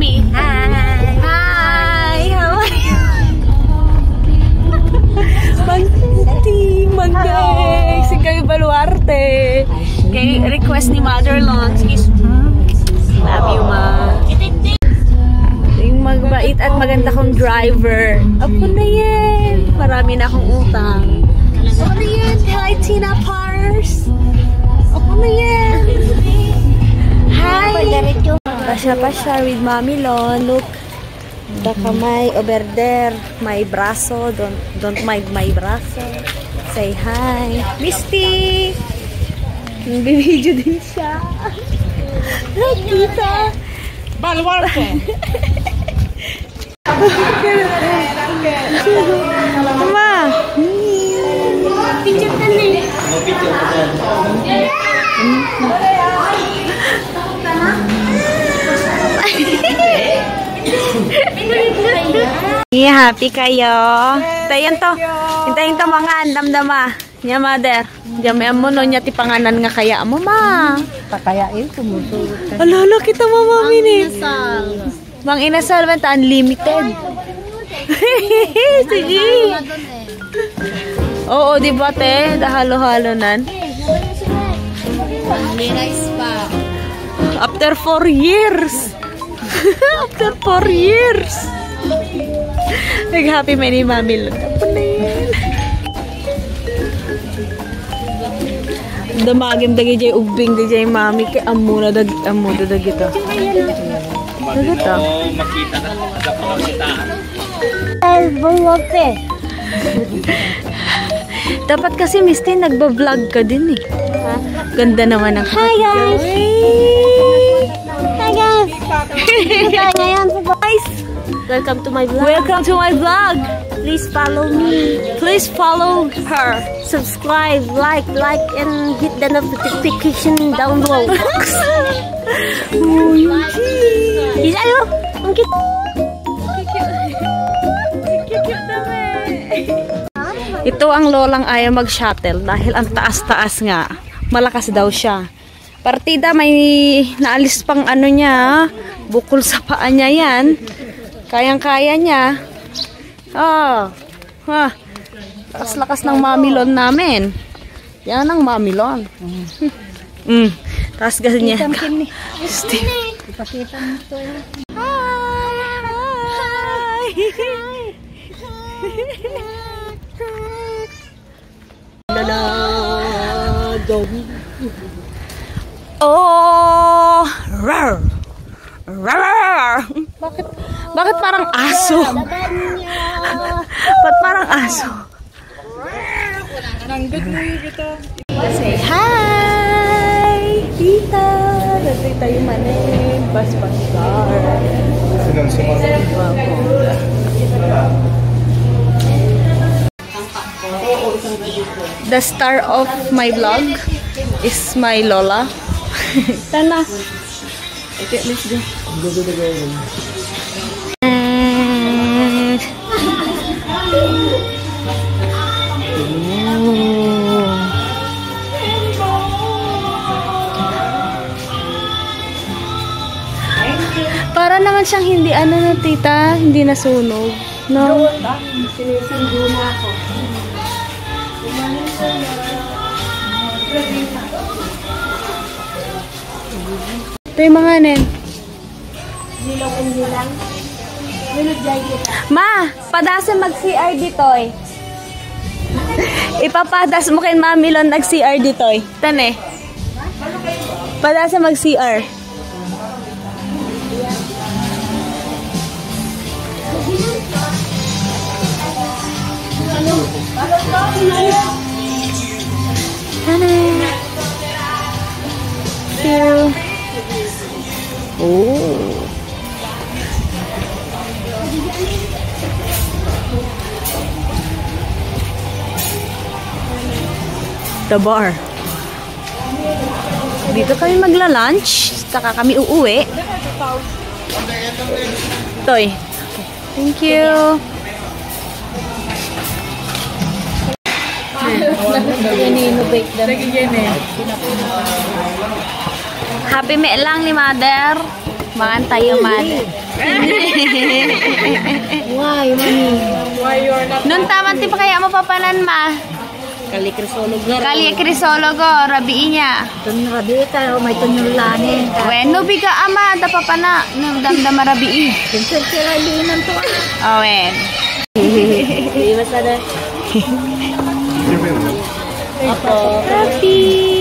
Mommy. Hi! Hi! How are you? Magday! Si Kayo Baluarte. Kay request ni Mother Lons is love you, Ma. Yung magbait at maganda kong driver. Ako na yan. Marami na akong utang. Ako na yan. Hi, Tina Pars. Ako na yan. Hi. Pasya with Mami Lon. Look. The kamay over there. My braso. Don't mind my braso. Say hi. Misty. Nag-video din siya. Nakita. Baluarte. Ma. Picture ka na Happy kayo. Hintayin to mga andam-dama. Nya mother. Diyan mo no nya ti panganan nga kaya mo ma. Pakayain, sumusunod ka. Alala kita mama mini. Mang inasal man ta unlimited. Sige. Oo, di ba te? Dahalo-halo nan. Nice pa. After 4 years. After 4 years. Nag-happy man ni Mami Lon. Damagim dagi jay ubing di jay Mami kay amuna dag ito. Dagita. Makita ka sa pangasitaan. Dapat kasi Misty nagba-vlog ka din eh. Ha? Ganda naman ang Hi guys! Hi guys! Ngayon, guys! Welcome to my vlog. Welcome to my vlog. Please follow me. Please follow her. Subscribe, like, and hit the notification down below. Oh, yung Ayo! Ang cute! Ito ang lolang ayaw mag-shuttle dahil ang taas-taas nga. Malakas daw siya. Partida may naalis pang ano niya, bukol sa paa niya yan. Kayang-kaya niya. Oh. Lakas-lakas ng Mami Lon namin. Yan ang Mami Lon. Tapos ganyan niya. Ipakita mo ito. Oh, rar. Rar. Bakit parang aso? Ba't parang aso? Say hi, tita. Dati tayo manin. Bas pasar. The star of my vlog is my lola. Tana. Okay, let's go. Para naman siyang hindi na tita, hindi nasunog. No? Sinisindo na ako. Ito yung mga nen. Dilang. Ma, padasa mag-CR dito eh. Ipapadas mo kay Mami Lon nag-CR dito eh. Tane. Padasa mag-CR. Tane. Oh. The bar. Dito kami magla-lunch. Saka kami uuwi. Toy. Thank you. Happy me lang ni mother. Mangan tayo, mother. Why, mami? Nun taman ti pa kaya mapapanan ma. Kali krisologo. Kali krisologo, rabi niya. Tun rabi ka, may tunulanin. Bueno, biga ama, dapapana. Nagdamdam marabi. Pinsan sila linan to. Owen. Di ba sada? Happy.